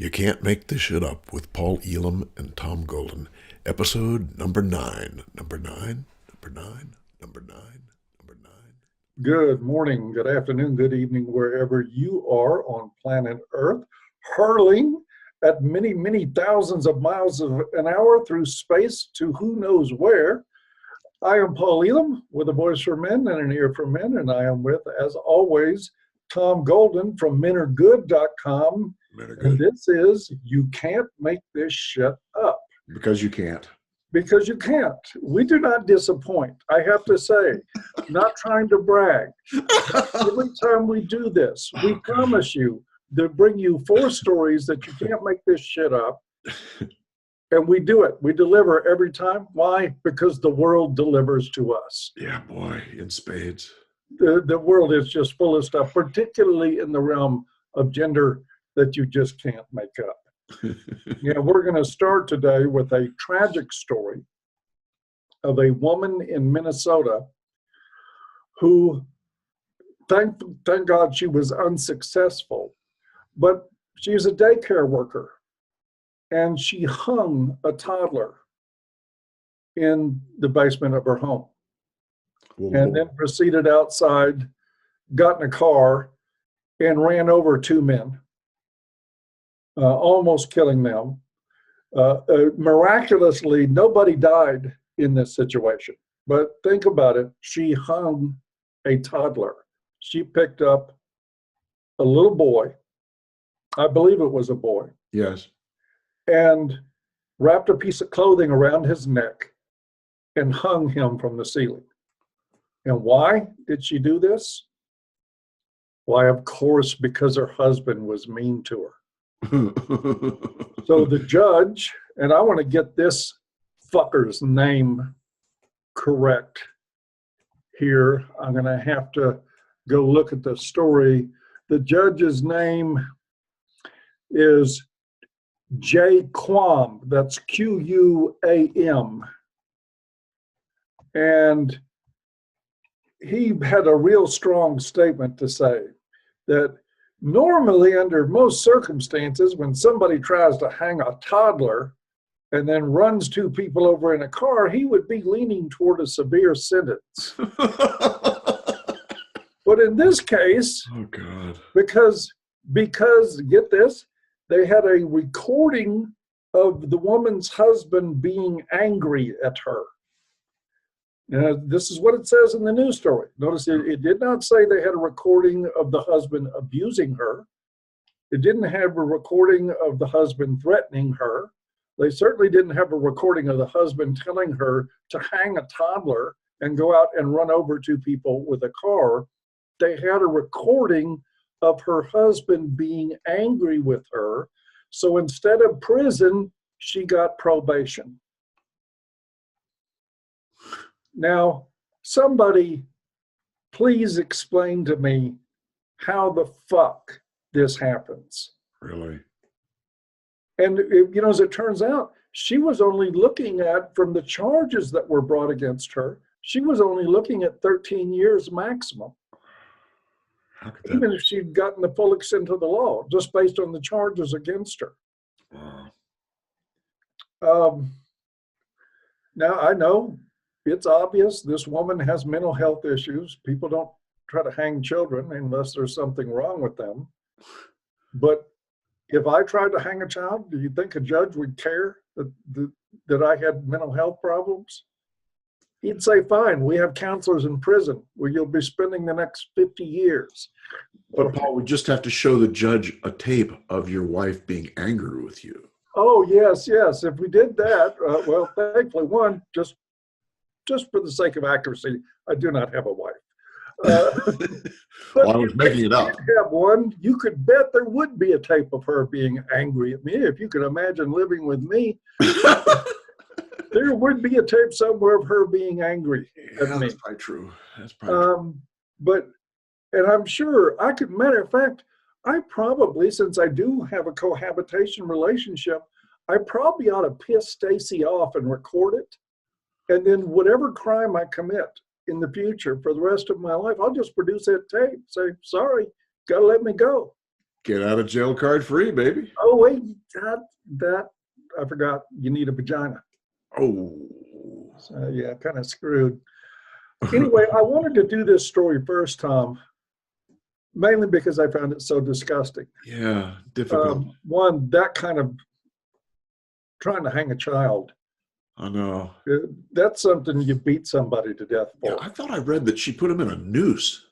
You Can't Make This Shit Up with Paul Elam and Tom Golden. Episode number 9. Number 9, number 9, number 9, number 9. Good morning, good afternoon, good evening, wherever you are on planet Earth, hurling at many, many thousands of miles an hour through space to who knows where. I am Paul Elam with a voice for men and an ear for men, and I am with, as always, Tom Golden from menaregood.com. And this is You Can't Make This Shit Up. Because you can't. Because you can't. We do not disappoint, I have to say. Not trying to brag. Every time we do this, we promise you to bring you 4 stories that you can't make this shit up. And we do it. We deliver every time. Why? Because the world delivers to us. Yeah, boy, in spades. The world is just full of stuff, particularly in the realm of gender that you just can't make up. Yeah, we're going to start today with a tragic story of a woman in Minnesota who, thank God she was unsuccessful, but she's a daycare worker, and she hung a toddler in the basement of her home. And then proceeded outside, got in a car, and ran over 2 men, almost killing them. Miraculously, nobody died in this situation. But think about it. She hung a toddler. She picked up a little boy. I believe it was a boy. Yes. And wrapped a piece of clothing around his neck and hung him from the ceiling. And why did she do this? Why, of course, because her husband was mean to her. So the judge, and I want to get this fucker's name correct here. I'm going to have to go look at the story. The judge's name is Ycmtsu. That's Q-U-A-M. And he had a real strong statement to say that normally, under most circumstances, when somebody tries to hang a toddler and then runs 2 people over in a car, he would be leaning toward a severe sentence. But in this case, oh God, because get this, they had a recording of the woman's husband being angry at her. This is what it says in the news story. Notice it did not say they had a recording of the husband abusing her. It didn't have a recording of the husband threatening her. They certainly didn't have a recording of the husband telling her to hang a toddler and go out and run over 2 people with a car. They had a recording of her husband being angry with her. So instead of prison, she got probation. Now, somebody please explain to me how the fuck this happens. really? And, as it turns out, she was only looking at, from the charges that were brought against her, she was only looking at 13 years maximum. How could that? Even if she'd gotten the full extent of the law, just based on the charges against her. Wow. Now, I know it's obvious this woman has mental health issues. People don't try to hang children unless there's something wrong with them. But if I tried to hang a child, do you think a judge would care that I had mental health problems? He'd say, fine, we have counselors in prison where you'll be spending the next 50 years. But Paul, we just have to show the judge a tape of your wife being angry with you. Oh, yes. If we did that, well, thankfully, one, just for the sake of accuracy, I do not have a wife. But well, I was making it up. If you have one, you could bet there would be a tape of her being angry at me. If you could imagine living with me, there would be a tape somewhere of her being angry at me. That's probably true. That's probably true. And I'm sure I could, matter of fact, I probably, since I do have a cohabitation relationship, I probably ought to piss Stacy off and record it. And then whatever crime I commit in the future for the rest of my life, I'll just produce that tape. Say, sorry, gotta let me go. Get out of jail card free, baby. Oh, wait, that, I forgot. You need a vagina. Oh. So, yeah, kind of screwed. Anyway, I wanted to do this story first, Tom, mainly because I found it so disgusting. Yeah, difficult. One, that kind of trying to hang a child. I know. That's something you beat somebody to death for. Yeah, I thought I read that she put him in a noose.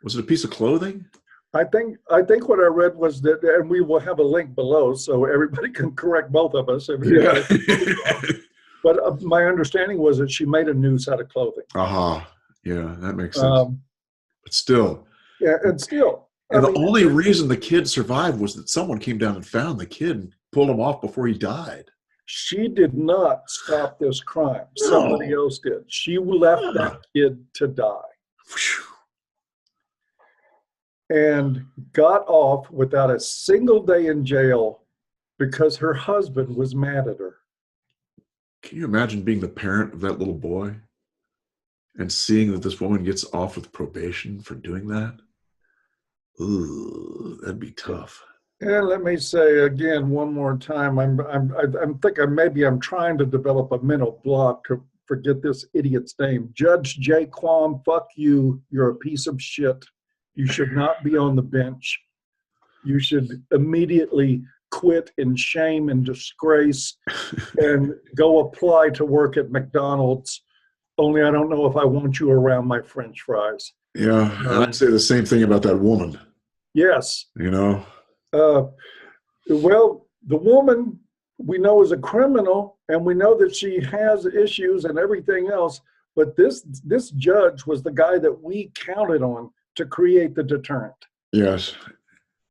Was it a piece of clothing? I think what I read was that, and we will have a link below so everybody can correct both of us. Yeah. But my understanding was that she made a noose out of clothing. Yeah, that makes sense. But still. Yeah, and still. And the only reason the kid survived was that someone came down and found the kid and pulled him off before he died. She did not stop this crime. No. Somebody else did. She left that kid to die. And got off without a single day in jail because her husband was mad at her. Can you imagine being the parent of that little boy and seeing that this woman gets off with probation for doing that? Ooh, that'd be tough. And let me say again one more time, I'm maybe I'm trying to develop a mental block to forget this idiot's name. Judge J. Quam, fuck you. You're a piece of shit. You should not be on the bench. You should immediately quit in shame and disgrace and go apply to work at McDonald's. Only I don't know if I want you around my French fries. Yeah, and I'd say the same thing about that woman. Yes. You know? Well, the woman we know is a criminal, and we know that she has issues and everything else, but this judge was the guy that we counted on to create the deterrent. Yes,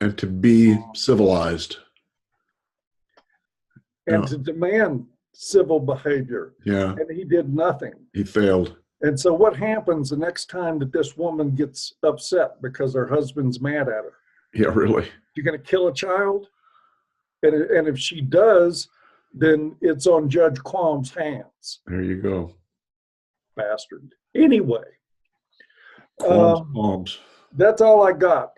and to be civilized. And to demand civil behavior. Yeah. And he did nothing. He failed. And so what happens the next time that this woman gets upset because her husband's mad at her? Yeah, really. You're going to kill a child? And if she does, then it's on Judge Quam's hands. There you go. Bastard. Anyway. Qualms. That's all I got.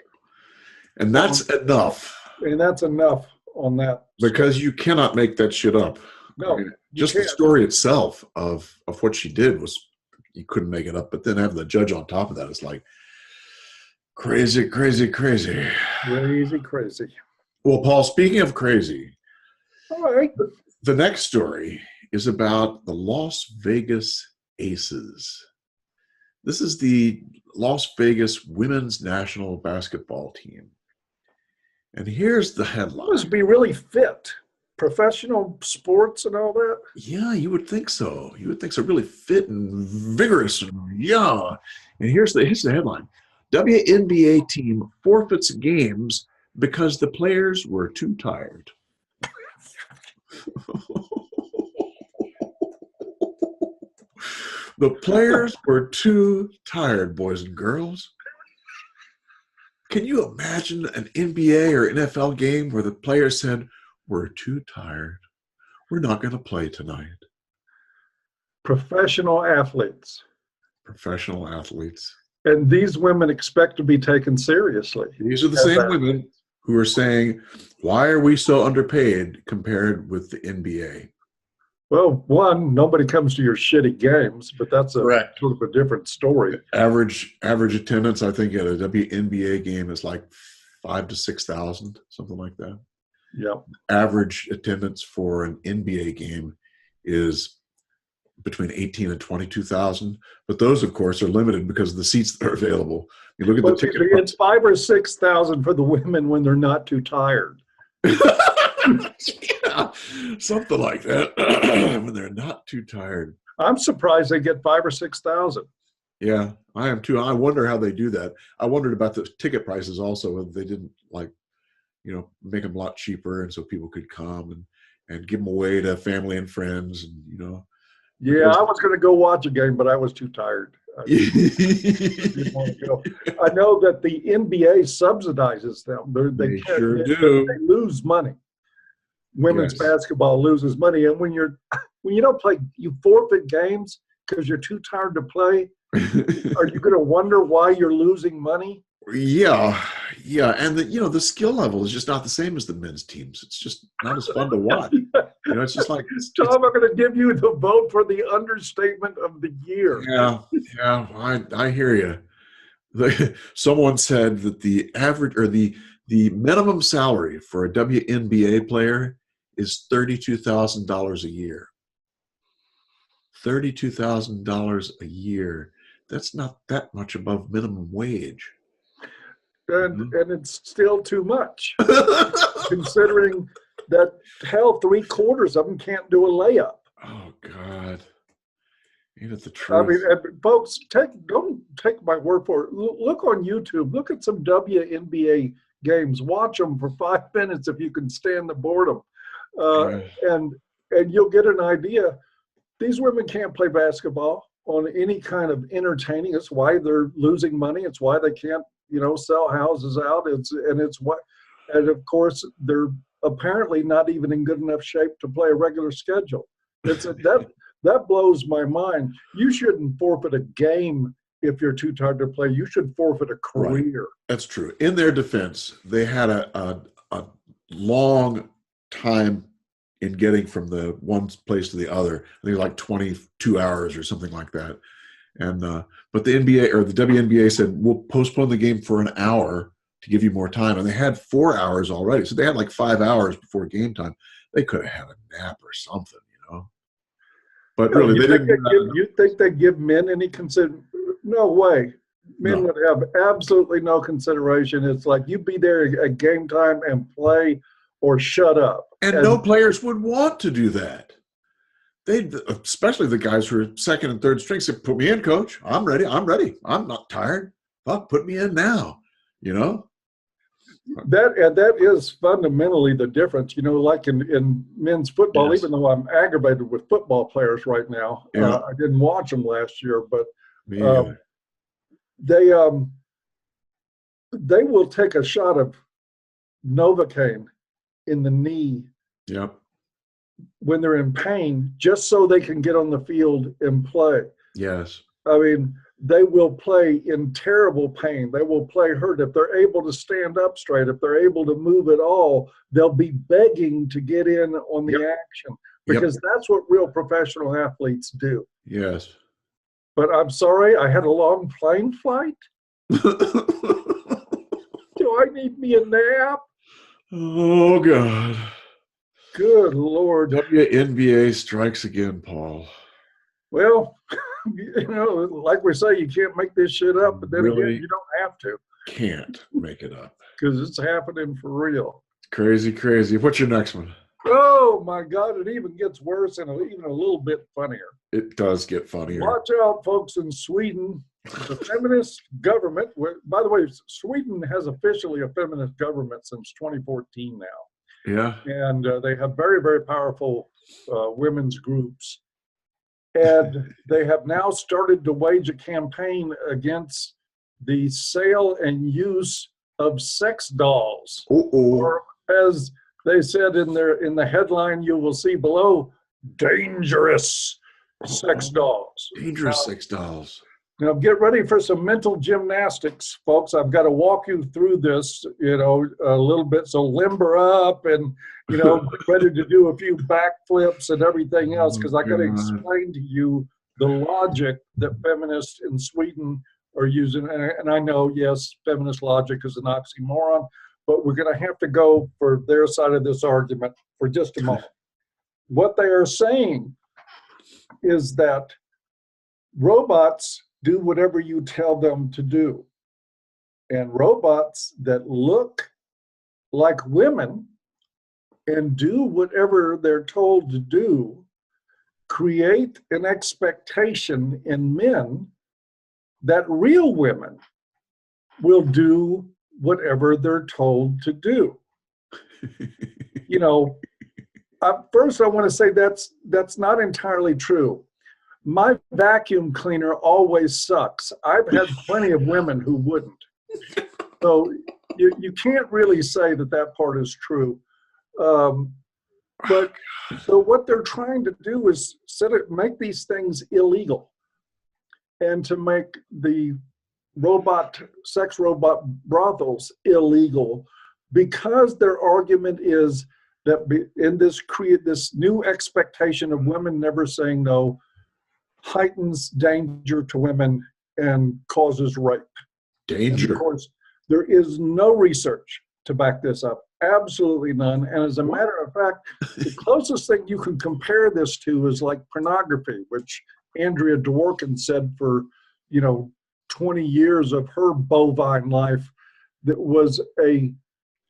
And that's enough. And that's enough on that. Because you cannot make that shit up. No. I mean, just the story itself of what she did was, you couldn't make it up. But then having the judge on top of that is like crazy, crazy, crazy. Crazy, crazy. Well, Paul, speaking of crazy, all right. The next story is about the Las Vegas Aces. This is the Las Vegas women's national basketball team. And here's the headline. Must be really fit. Professional sports and all that? Yeah, you would think so. You would think so. Really fit and vigorous. And yeah. And here's the headline. WNBA team forfeits games because the players were too tired. The players were too tired, boys and girls. Can you imagine an NBA or NFL game where the players said, we're too tired. We're not going to play tonight. Professional athletes. Professional athletes. And these women expect to be taken seriously. These are the same women who are saying, why are we so underpaid compared with the NBA? Well, one, nobody comes to your shitty games, but that's sort of a different story. Average attendance, I think, at a WNBA game is like 5,000 to 6,000, something like that. Yep. Average attendance for an NBA game is between 18 and 22,000, but those, of course, are limited because of the seats that are available. You look at the ticket. It's 5,000 or 6,000 for the women when they're not too tired. Yeah, something like that. When they're not too tired. I'm surprised they get 5,000 or 6,000. Yeah, I am too. I wonder how they do that. I wondered about the ticket prices also, whether they didn't make them a lot cheaper, and so people could come and give them away to family and friends, and Yeah, I was going to go watch a game, but I was too tired. I didn't want to go. I know that the NBA subsidizes them. They sure do. They lose money. Women's basketball loses money, and when you don't play, you forfeit games because you're too tired to play. Are you going to wonder why you're losing money? Yeah, yeah, and the skill level is just not the same as the men's teams. It's just not as fun to watch. It's just like Tom, I'm going to give you the vote for the understatement of the year. yeah, yeah. I hear you. Someone said that the average or the minimum salary for a WNBA player is $32,000 a year. $32,000 a year. That's not that much above minimum wage. And it's still too much, considering that, hell, 3/4 of them can't do a layup. Oh God. Ain't it the I mean, truth? folks, don't take my word for it. Look on YouTube. Look at some WNBA games. Watch them for 5 minutes if you can stand the boredom, Yeah. and you'll get an idea. These women can't play basketball on any kind of entertaining. It's why they're losing money. It's why they can't, sell houses out. And of course, they're apparently not even in good enough shape to play a regular schedule. That blows my mind. You shouldn't forfeit a game if you're too tired to play. You should forfeit a career. Right. That's true. In their defense, they had a long time in getting from the one place to the other. I think like 22 hours or something like that. And but the NBA or the WNBA said, we'll postpone the game for an hour to give you more time. And they had 4 hours already. So they had like 5 hours before game time. They could have had a nap or something, But really, they didn't. You think they give men any No way. Men would have absolutely no consideration. It's like, you be there at game time and play or shut up. And no players would want to do that. Especially the guys who are second and third string, say, put me in, coach. I'm ready. I'm not tired. Fuck, put me in now. That is fundamentally the difference. Like in men's football, Yes. even though I'm aggravated with football players right now. Yeah. I didn't watch them last year, but Me either. they will take a shot of Novocaine in the knee Yep. when they're in pain, just so they can get on the field and play. Yes. I mean, they will play in terrible pain. They will play hurt. If they're able to stand up straight, if they're able to move at all, they'll be begging to get in on the action, because that's what real professional athletes do. Yes. But I'm sorry, I had a long plane flight. Do I need me a nap? Oh, God. Good Lord. WNBA strikes again, Paul. Well, like we say, you can't make this shit up, but then Really? again, you don't have to. Can't make it up. Because it's happening for real. Crazy, crazy. What's your next one? Oh, my God, it even gets worse and even a little bit funnier. It does get funnier. Watch out, folks, in Sweden. The feminist government, by the way, Sweden has officially a feminist government since 2014 now. Yeah. And they have very, very powerful women's groups. And they have now started to wage a campaign against the sale and use of sex dolls. Or, as they said in the headline you will see below, dangerous sex dolls. Dangerous sex dolls. Now, get ready for some mental gymnastics, folks. I've got to walk you through this, a little bit. So limber up and, get ready to do a few backflips and everything else, because I got to explain to you the logic that feminists in Sweden are using. And I know, yes, feminist logic is an oxymoron, but we're going to have to go for their side of this argument for just a moment. What they are saying is that robots do whatever you tell them to do. And robots that look like women and do whatever they're told to do create an expectation in men that real women will do whatever they're told to do. First I want to say that's not entirely true. My vacuum cleaner always sucks. I've had plenty of women who wouldn't. So you can't really say that part is true. But so what they're trying to do is make these things illegal, and to make the sex robot brothels illegal because their argument is that in this new expectation of women never saying no heightens danger to women and causes rape. Danger. And of course, there is no research to back this up. Absolutely none. And as a matter of fact, the closest thing you can compare this to is like pornography, which Andrea Dworkin said for, 20 years of her bovine life that was a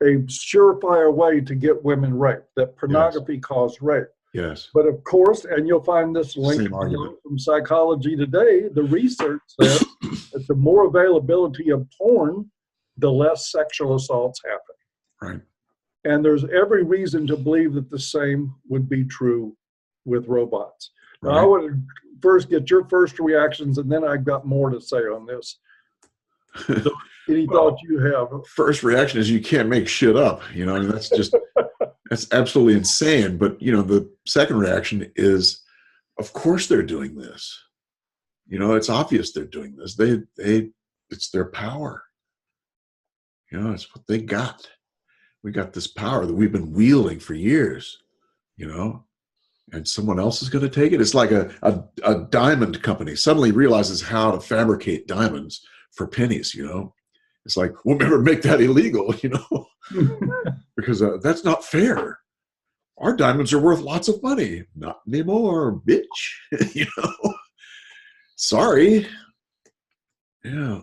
surefire way to get women raped, that pornography caused rape. Yes. But of course, and you'll find this link from Psychology Today, the research says that the more availability of porn, the less sexual assaults happen. Right. And there's every reason to believe that the same would be true with robots. Now, I want to first get your first reactions, and then I've got more to say on this. So, any thoughts you have? First reaction is you can't make shit up. That's just that's absolutely insane. But the second reaction is, of course they're doing this. It's obvious they're doing this. It's their power. It's what they got. We got this power that we've been wielding for years. And someone else is going to take it. It's like a diamond company suddenly realizes how to fabricate diamonds for pennies. It's like, we'll never make that illegal, because that's not fair. Our diamonds are worth lots of money. Not anymore, bitch. Sorry. Yeah.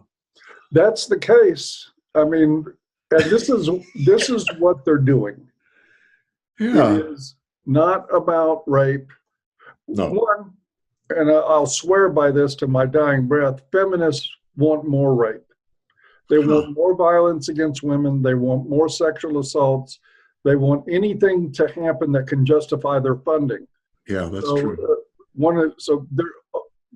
That's the case. I mean, and this is what they're doing. Yeah. It is not about rape. No. One, and I'll swear by this to my dying breath, feminists want more rape. They want more violence against women. They want more sexual assaults. They want anything to happen that can justify their funding. Yeah, that's true.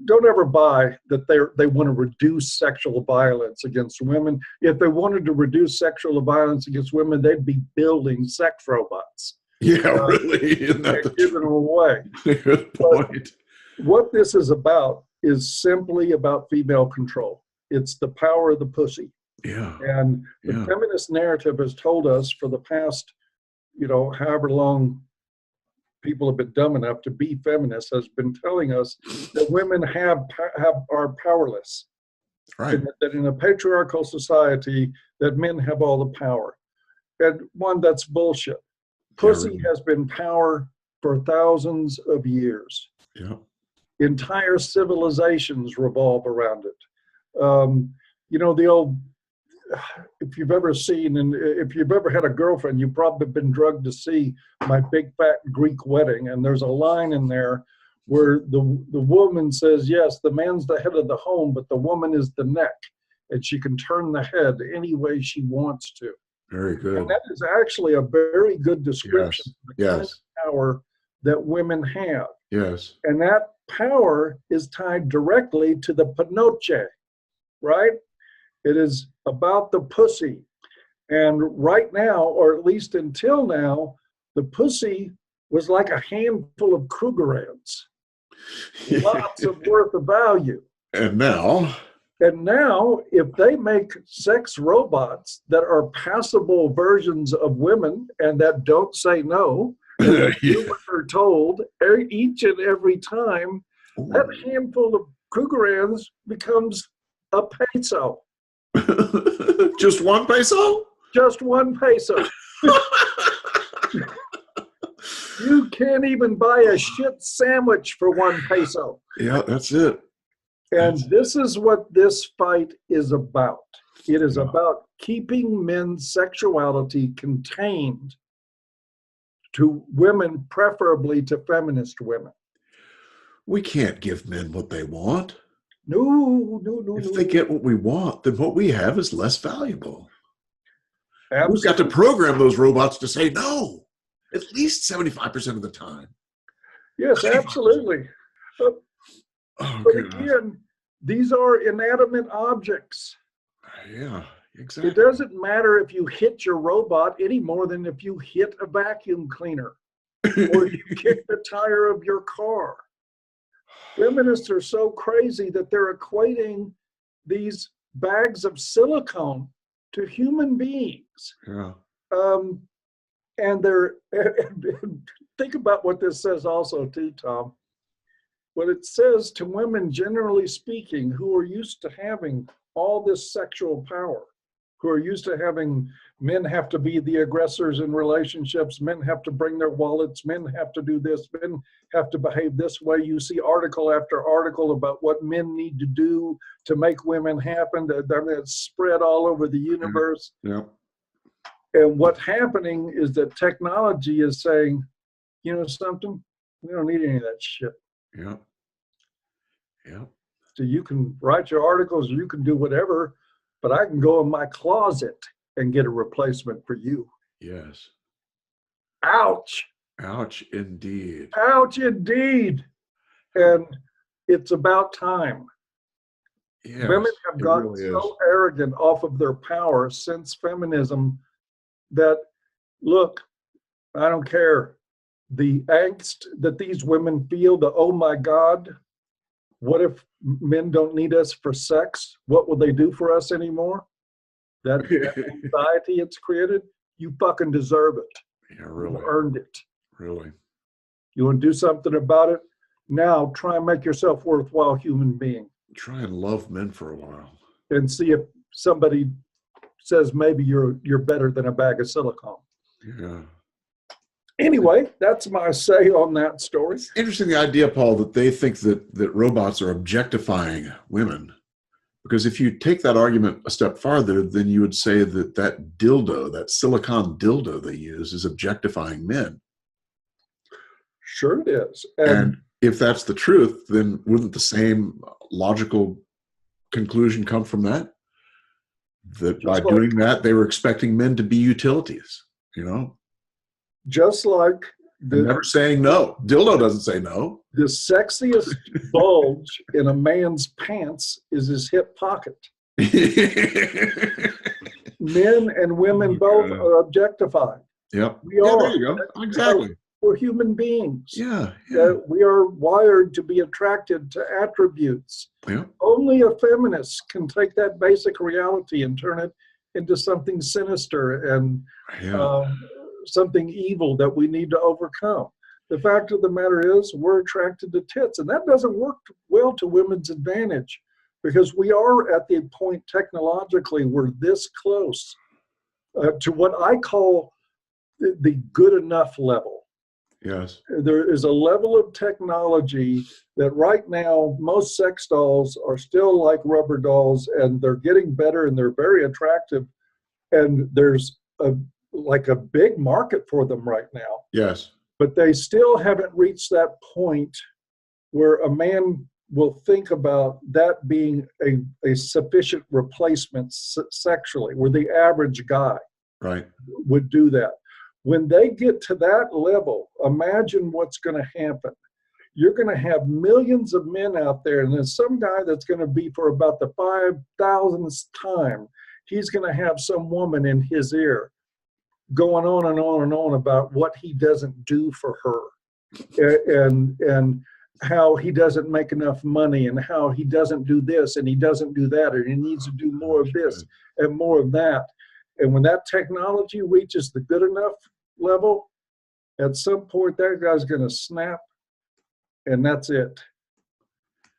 Don't ever buy that they want to reduce sexual violence against women. If they wanted to reduce sexual violence against women, they'd be building sex robots. Yeah, really. Isn't that giving them away. Good point. But what this is about is simply about female control. It's the power of the pussy. Yeah. And the feminist narrative has told us for the past, however long people have been dumb enough to be feminists, has been telling us that women are powerless. Right. That in a patriarchal society, that men have all the power. And one, that's bullshit. Pussy has been power for thousands of years. Yeah. Entire civilizations revolve around it. The old, if you've ever seen, and if you've ever had a girlfriend, you've probably been drugged to see My Big Fat Greek Wedding. And there's a line in there where the woman says, yes, the man's the head of the home, but the woman is the neck. And she can turn the head any way she wants to. Very good. And that is actually a very good description of the kind of power that women have. Yes. And that power is tied directly to the panoche, right? It is about the pussy. And right now, or at least until now, the pussy was like a handful of Krugerrands. Lots of worth of value. And now, if they make sex robots that are passable versions of women and that don't say no, and that do what they're told each and every time, that handful of Krugerrands becomes a peso. Just one peso? Just one peso. You can't even buy a shit sandwich for 1 peso. Yeah, that's it. And this is what this fight is about. It is about keeping men's sexuality contained to women, preferably to feminist women. We can't give men what they want. No. If they get what we want, then what we have is less valuable. Absolutely. We've got to program those robots to say no, at least 75% of the time. Yes, absolutely. But again, these are inanimate objects. Yeah, exactly. It doesn't matter if you hit your robot any more than if you hit a vacuum cleaner or you kick the tire of your car. Feminists are so crazy that they're equating these bags of silicone to human beings. Yeah. And they're, think about what this says also too, Tom. What it says to women, generally speaking, who are used to having all this sexual power, who are used to having men have to be the aggressors in relationships, men have to bring their wallets, men have to do this, men have to behave this way. You see article after article about what men need to do to make women happen. It's spread all over the universe. Yeah. And what's happening is that technology is saying, you know something, we don't need any of that shit. Yeah. Yeah. So you can write your articles, you can do whatever, but I can go in my closet and get a replacement for you. Yes. Ouch. Ouch, indeed. Ouch, indeed. And it's about time. Yes, women have gotten really so arrogant off of their power since feminism that, look, I don't care. The angst that these women feel, the oh my God, what if men don't need us for sex? What will they do for us anymore? That anxiety it's created, you fucking deserve it. Yeah, really. You earned it. Really. You want to do something about it? Now try and make yourself worthwhile human being. Try and love men for a while. And see if somebody says maybe you're better than a bag of silicone. Yeah. Anyway, that's my say on that story. It's interesting, the idea, Paul, that they think that robots are objectifying women. Because if you take that argument a step farther, then you would say that that dildo, that silicone dildo they use, is objectifying men. Sure it is. And if that's the truth, then wouldn't the same logical conclusion come from that? That by doing that, they were expecting men to be utilities, you know? Just like never saying no. Dildo doesn't say no. The sexiest bulge in a man's pants is his hip pocket. Men and women both are objectified. Yep. We are. There you go. Exactly. We're human beings. Yeah. We are wired to be attracted to attributes. Yeah. Only a feminist can take that basic reality and turn it into something sinister and something evil that we need to overcome. The fact of the matter is we're attracted to tits, and that doesn't work well to women's advantage because we are at the point technologically we're this close to what I call the good enough level. Yes. There is a level of technology that right now most sex dolls are still like rubber dolls, and they're getting better and they're very attractive, and there's like a big market for them right now. Yes. But they still haven't reached that point where a man will think about that being a sufficient replacement sexually, where the average guy would do that. When they get to that level, imagine what's going to happen. You're going to have millions of men out there, and there's some guy that's going to be for about the 5,000th time, he's going to have some woman in his ear going on and on and on about what he doesn't do for her and how he doesn't make enough money and how he doesn't do this and he doesn't do that and he needs to do more of this and more of that. And when that technology reaches the good enough level, at some point that guy's going to snap and that's it.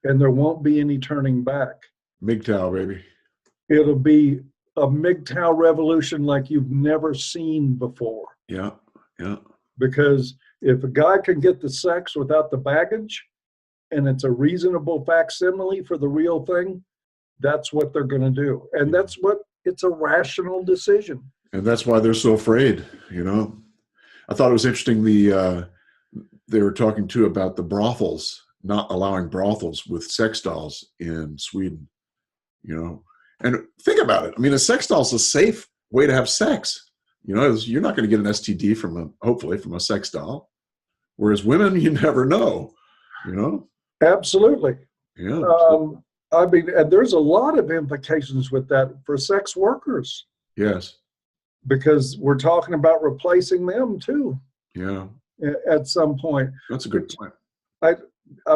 And there won't be any turning back. MGTOW, baby. It'll be a MGTOW revolution like you've never seen before. Yeah, yeah. Because if a guy can get the sex without the baggage and it's a reasonable facsimile for the real thing, that's what they're going to do. And that's what, it's a rational decision. And that's why they're so afraid, you know. I thought it was interesting, they were talking too about the brothels, not allowing brothels with sex dolls in Sweden, you know. And think about it. I mean, a sex doll is a safe way to have sex. You know, you're not going to get an STD hopefully from a sex doll. Whereas women, you never know, you know? Absolutely. Yeah. I mean, and there's a lot of implications with that for sex workers. Yes. Because we're talking about replacing them too. Yeah. At some point. That's a good point. I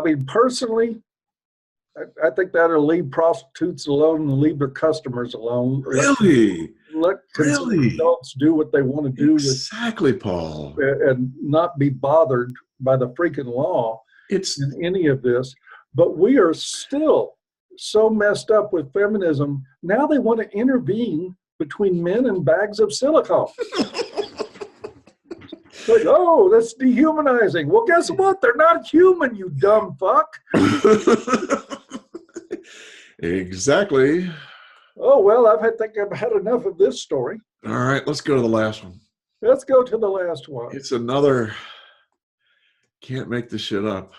mean, personally, I think that'll leave prostitutes alone and leave their customers alone. Really? Let considerate Really? adults do what they want to do Exactly, Paul. and not be bothered by the freaking law It's in any of this. But we are still so messed up with feminism. Now they want to intervene between men and bags of silicone. Like, oh, that's dehumanizing. Well, guess what? They're not human, you dumb fuck. exactly. Oh, well, I think I've had enough of this story. All right, let's go to the last one. Let's go to the last one. It's another, can't make this shit up.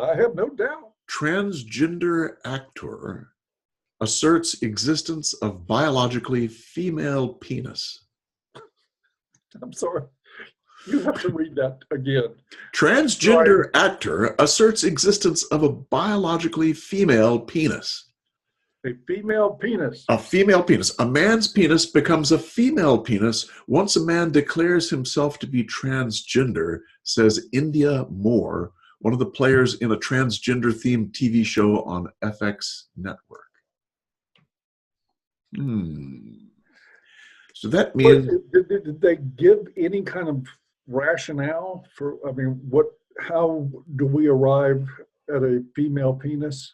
I have no doubt. Transgender actor asserts existence of biologically female penis. I'm sorry. You have to read that again. Transgender actor asserts existence of a biologically female penis. A female penis. A female penis. A man's penis becomes a female penis once a man declares himself to be transgender, says India Moore, one of the players in a transgender-themed TV show on FX Network. So that means... Did they give any kind of rationale for, I mean, how do we arrive at a female penis?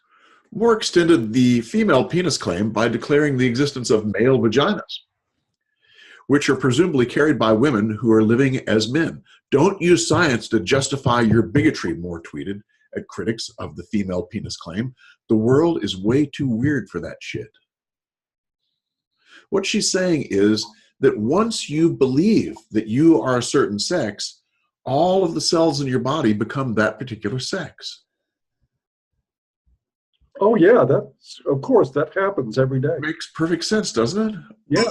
Moore extended the female penis claim by declaring the existence of male vaginas, which are presumably carried by women who are living as men. Don't use science to justify your bigotry, Moore tweeted at critics of the female penis claim. The world is way too weird for that shit. What she's saying is that once you believe that you are a certain sex, all of the cells in your body become that particular sex. Oh yeah, that's, of course, that happens every day. Makes perfect sense, doesn't it? Yeah.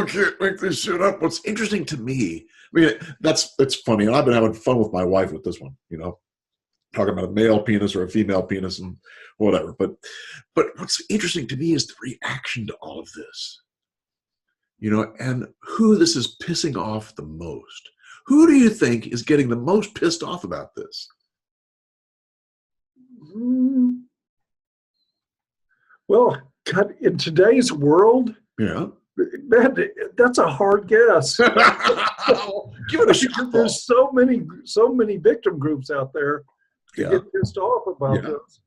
Can't make this shit up. What's interesting to me, I mean, it's funny, and I've been having fun with my wife with this one, you know, talking about a male penis or a female penis and whatever. But what's interesting to me is the reaction to all of this, you know, and who this is pissing off the most. Who do you think is getting the most pissed off about this? Well, God, in today's world, Yeah. that's a hard guess. Give it a shot. There's so many victim groups out there to get pissed off about this.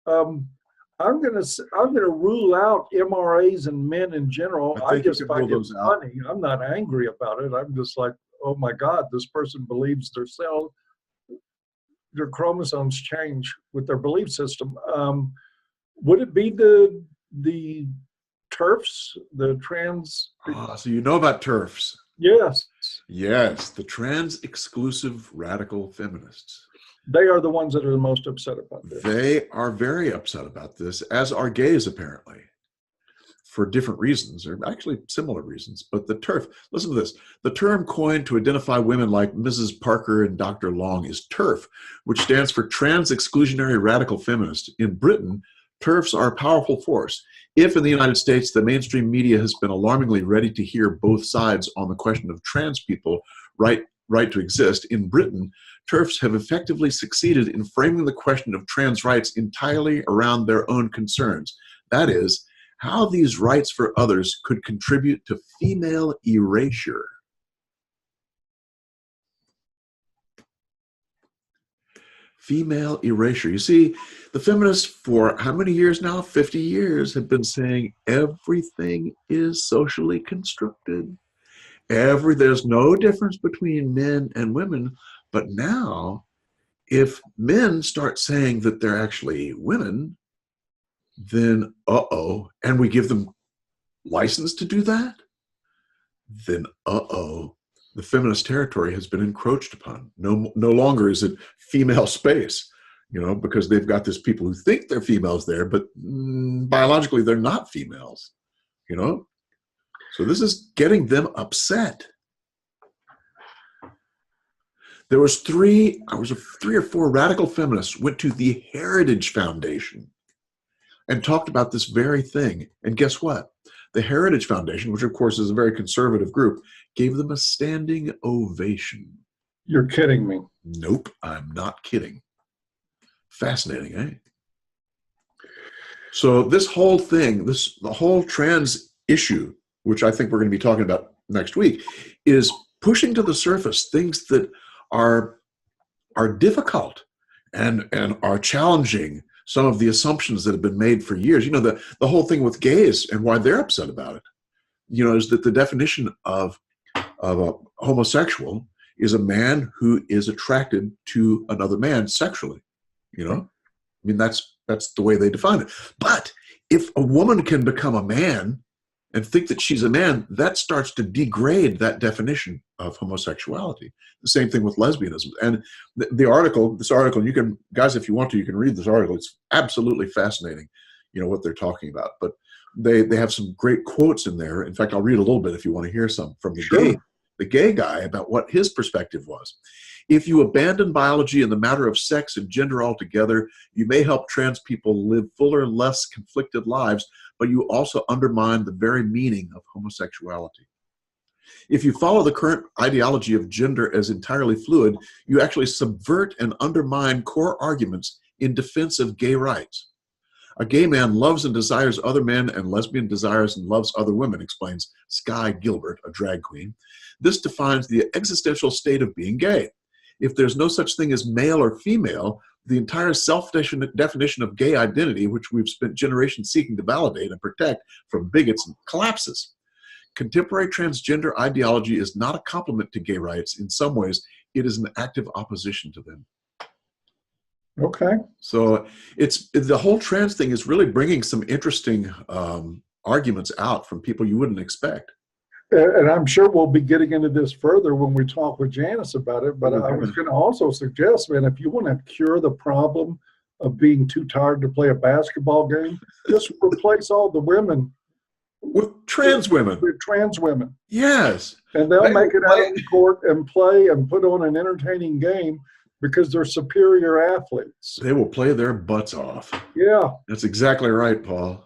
I'm gonna rule out MRAs and men in general. I just find it funny. I'm not angry about it. I'm just like, oh my God, this person believes their chromosomes change with their belief system. Would it be the TERFs, the trans? So you know about TERFs? Yes. Yes, the trans-exclusive radical feminists. They are the ones that are the most upset about this. They are very upset about this, as are gays apparently, for different reasons, or actually similar reasons. But the TERF, listen to this. The term coined to identify women like Mrs. Parker and Dr. Long is TERF, which stands for Trans-Exclusionary Radical Feminist. In Britain, TERFs are a powerful force. If in the United States, the mainstream media has been alarmingly ready to hear both sides on the question of trans people right to exist, in Britain, TERFs have effectively succeeded in framing the question of trans rights entirely around their own concerns. That is, how these rights for others could contribute to female erasure. Female erasure. You see, the feminists for how many years now? 50 years have been saying everything is socially constructed. There's no difference between men and women. But now, if men start saying that they're actually women, then and we give them license to do that, then the feminist territory has been encroached upon. No longer is it female space, you know, because they've got this people who think they're females there, but biologically they're not females, you know? So this is getting them upset. There was three or four radical feminists went to the Heritage Foundation and talked about this very thing. And guess what? The Heritage Foundation, which of course is a very conservative group, gave them a standing ovation. You're kidding me. Nope, I'm not kidding. Fascinating, eh? So this whole thing, the whole trans issue, which I think we're going to be talking about next week, is pushing to the surface things that are difficult and are challenging some of the assumptions that have been made for years. You know, the whole thing with gays and why they're upset about it, you know, is that the definition of a homosexual is a man who is attracted to another man sexually. You know, I mean, that's the way they define it. But if a woman can become a man and think that she's a man, that starts to degrade that definition of homosexuality. The same thing with lesbianism. And this article, you can, guys, if you want to, you can read this article. It's absolutely fascinating, you know, what they're talking about. But they have some great quotes in there. In fact, I'll read a little bit if you want to hear some from the gay guy about what his perspective was. If you abandon biology and the matter of sex and gender altogether, you may help trans people live fuller, less conflicted lives, but you also undermine the very meaning of homosexuality. If you follow the current ideology of gender as entirely fluid, you actually subvert and undermine core arguments in defense of gay rights. A gay man loves and desires other men, and lesbian desires and loves other women, explains Skye Gilbert, a drag queen. This defines the existential state of being gay. If there's no such thing as male or female, the entire self-definition of gay identity, which we've spent generations seeking to validate and protect from bigots, collapses. Contemporary transgender ideology is not a complement to gay rights. In some ways, it is an active opposition to them. Okay. So the whole trans thing is really bringing some interesting arguments out from people you wouldn't expect. And I'm sure we'll be getting into this further when we talk with Janice about it. But I was going to also suggest, man, if you want to cure the problem of being too tired to play a basketball game, just replace all the women with trans women. With trans women. Yes. And they'll make it out on the court and play and put on an entertaining game because they're superior athletes. They will play their butts off. Yeah. That's exactly right, Paul.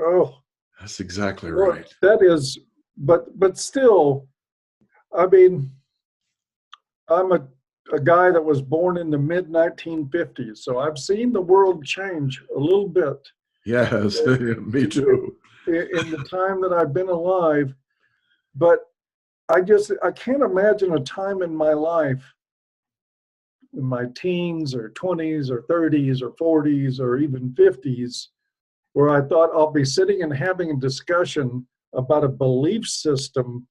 Oh. That's exactly right. That is, but still, I mean, I'm a guy that was born in the mid-1950s, so I've seen the world change a little bit. Yes, me too. In the time that I've been alive, but I can't imagine a time in my life, in my teens or 20s or 30s or 40s or even 50s, where I thought I'll be sitting and having a discussion about a belief system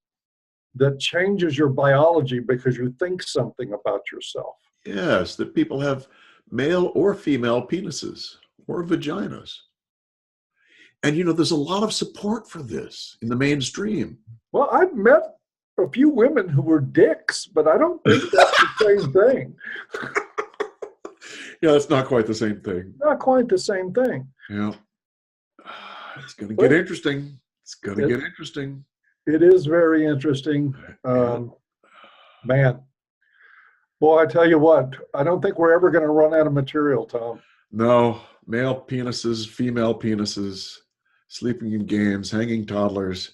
that changes your biology because you think something about yourself. Yes, that people have male or female penises or vaginas. And, you know, there's a lot of support for this in the mainstream. Well, I've met a few women who were dicks, but I don't think that's the same thing. Yeah, it's not quite the same thing. Not quite the same thing. Yeah. It's going to get interesting. It's going to get interesting. It is very interesting. Man, boy, I tell you what, I don't think we're ever going to run out of material, Tom. No, male penises, female penises, sleeping in games, hanging toddlers.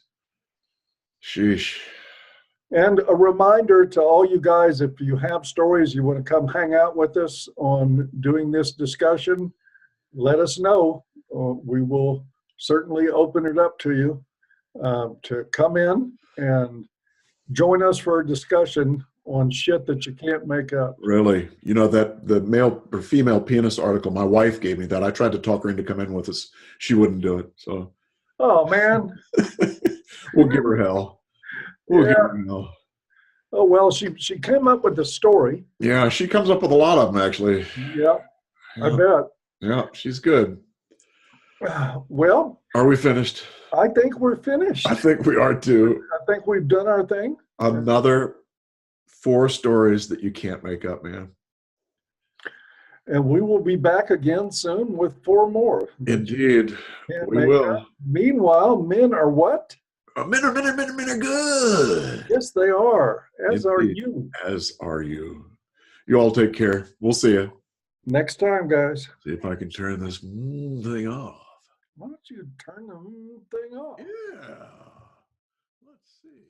Sheesh. And a reminder to all you guys, if you have stories you want to come hang out with us on doing this discussion, let us know. We will certainly open it up to you to come in and join us for a discussion on shit that you can't make up. Really? You know, that the male or female penis article, my wife gave me that. I tried to talk her into coming in with us. She wouldn't do it. So. Oh, man. We'll give her hell. We'll give her hell. Oh, well, she came up with the story. Yeah, she comes up with a lot of them, actually. Yeah, I bet. Yeah, she's good. Well. Are we finished? I think we're finished. I think we are too. I think we've done our thing. Another 4 stories that you can't make up, man. And we will be back again soon with 4 more. Indeed. We will. Up. Meanwhile, men are what? Men are good. Yes, they are. As Indeed. Are you. As are you. You all take care. We'll see you. Next time, guys. See if I can turn this thing off. Why don't you turn the thing off? Yeah. Let's see.